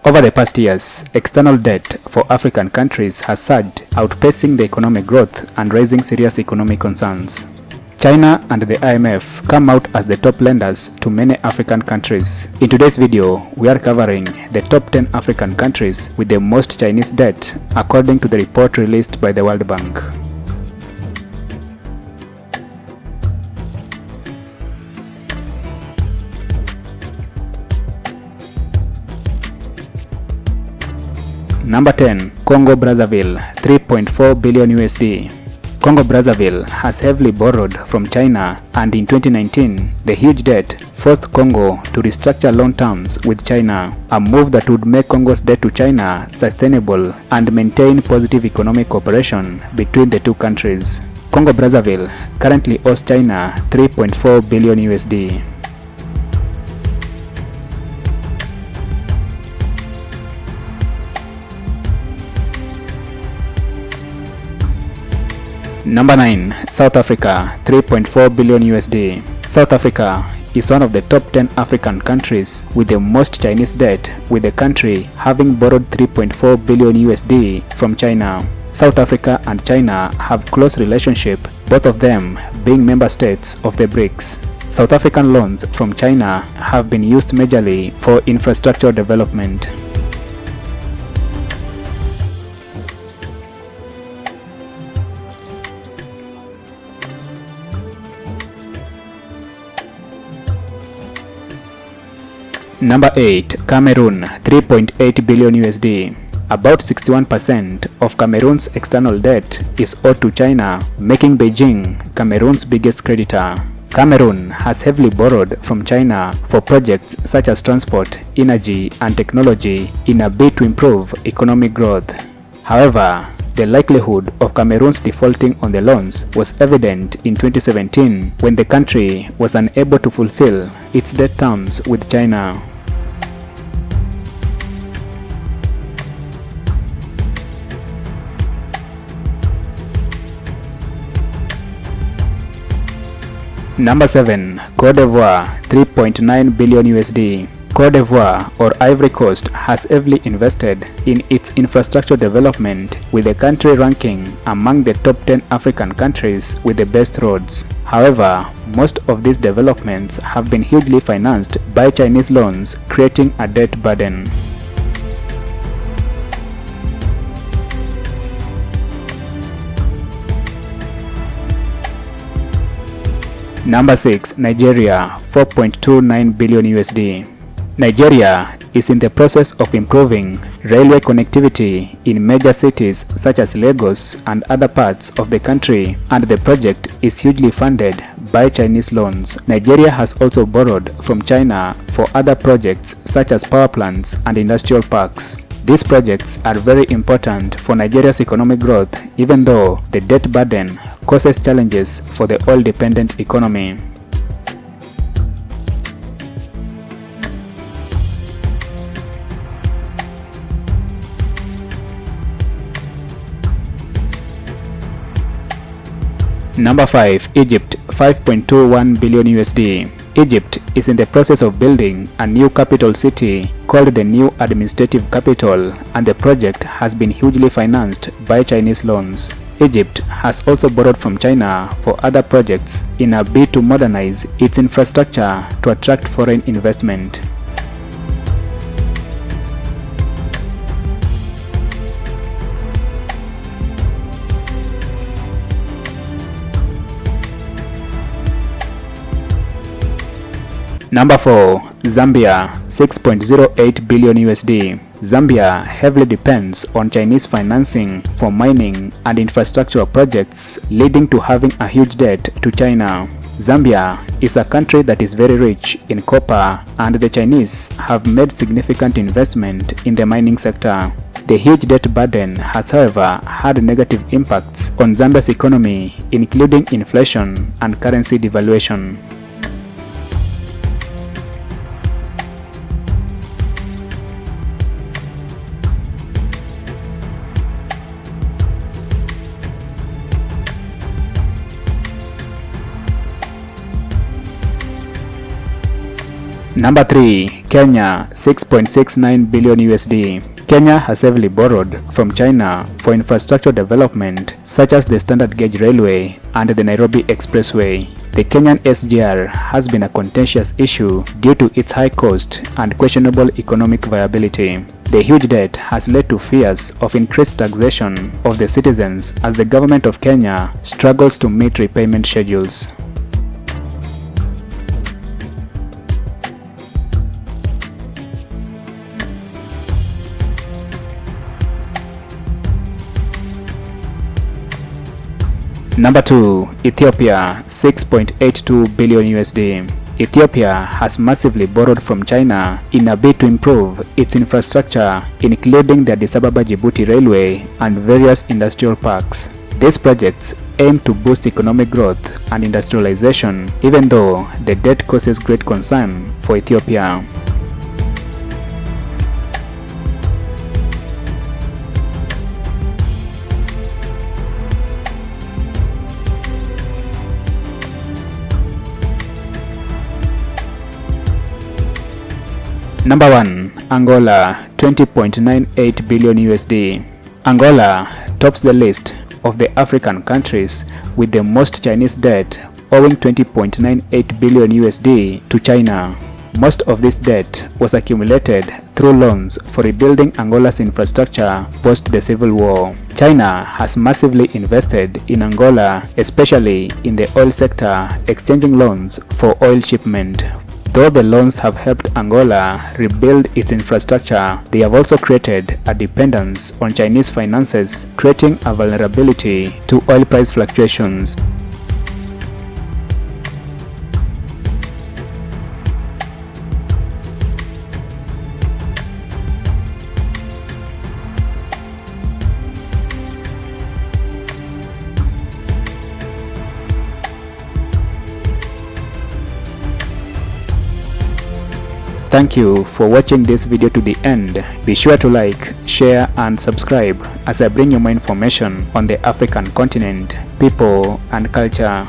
Over the past years, external debt for African countries has surged, outpacing the economic growth and raising serious economic concerns. China and the IMF come out as the top lenders to many African countries. In today's video, we are covering the top 10 African countries with the most Chinese debt, according to the report released by the World Bank. Number 10. Congo Brazzaville, 3.4 billion USD. Congo Brazzaville has heavily borrowed from China, and in 2019, the huge debt forced Congo to restructure loan terms with China, a move that would make Congo's debt to China sustainable and maintain positive economic cooperation between the two countries. Congo Brazzaville currently owes China 3.4 billion USD. Number 9. South Africa, 3.4 billion USD. South Africa is one of the top 10 African countries with the most Chinese debt, with the country having borrowed 3.4 billion USD from China. South Africa and China have close relationship, both of them being member states of the BRICS. South African loans from China have been used majorly for infrastructure development. Number 8. Cameroon, 3.8 billion USD. About 61% of Cameroon's external debt is owed to China, making Beijing Cameroon's biggest creditor. Cameroon has heavily borrowed from China for projects such as transport, energy, and technology in a bid to improve economic growth. However, the likelihood of Cameroon's defaulting on the loans was evident in 2017 when the country was unable to fulfill its debt terms with China. Number 7. Cote d'Ivoire, 3.9 billion USD. Cote d'Ivoire, or Ivory Coast, has heavily invested in its infrastructure development, with the country ranking among the top 10 African countries with the best roads. However, most of these developments have been hugely financed by Chinese loans, creating a debt burden. Number 6. Nigeria, 4.29 billion USD. Nigeria is in the process of improving railway connectivity in major cities such as Lagos and other parts of the country, and the project is hugely funded by Chinese loans. Nigeria has also borrowed from China for other projects such as power plants and industrial parks. These projects are very important for Nigeria's economic growth, even though the debt burden causes challenges for the oil-dependent economy. Number 5. Egypt, 5.21 billion USD. Egypt is in the process of building a new capital city called the New Administrative Capital, and the project has been hugely financed by Chinese loans. Egypt has also borrowed from China for other projects in a bid to modernize its infrastructure to attract foreign investment. Number 4. Zambia, 6.08 billion USD. Zambia heavily depends on Chinese financing for mining and infrastructure projects, leading to having a huge debt to China. Zambia is a country that is very rich in copper, and the Chinese have made significant investment in the mining sector. The huge debt burden has, however, had negative impacts on Zambia's economy, including inflation and currency devaluation. Number 3. Kenya, 6.69 billion USD. Kenya has heavily borrowed from China for infrastructure development such as the Standard Gauge Railway and the Nairobi Expressway. The Kenyan SGR has been a contentious issue due to its high cost and questionable economic viability. The huge debt has led to fears of increased taxation of the citizens as the government of Kenya struggles to meet repayment schedules. Number 2. Ethiopia, 6.82 billion USD. Ethiopia has massively borrowed from China in a bid to improve its infrastructure, including the Addis Ababa-Djibouti Railway and various industrial parks. These projects aim to boost economic growth and industrialization, even though the debt causes great concern for Ethiopia. Number 1. Angola, 20.98 billion USD. Angola tops the list of the African countries with the most Chinese debt, owing 20.98 billion USD to China. Most of this debt was accumulated through loans for rebuilding Angola's infrastructure post the civil war. China has massively invested in Angola, especially in the oil sector, exchanging loans for oil shipment. Though the loans have helped Angola rebuild its infrastructure, they have also created a dependence on Chinese finances, creating a vulnerability to oil price fluctuations. Thank you for watching this video to the end. Be sure to like, share and subscribe as I bring you more information on the African continent, people and culture.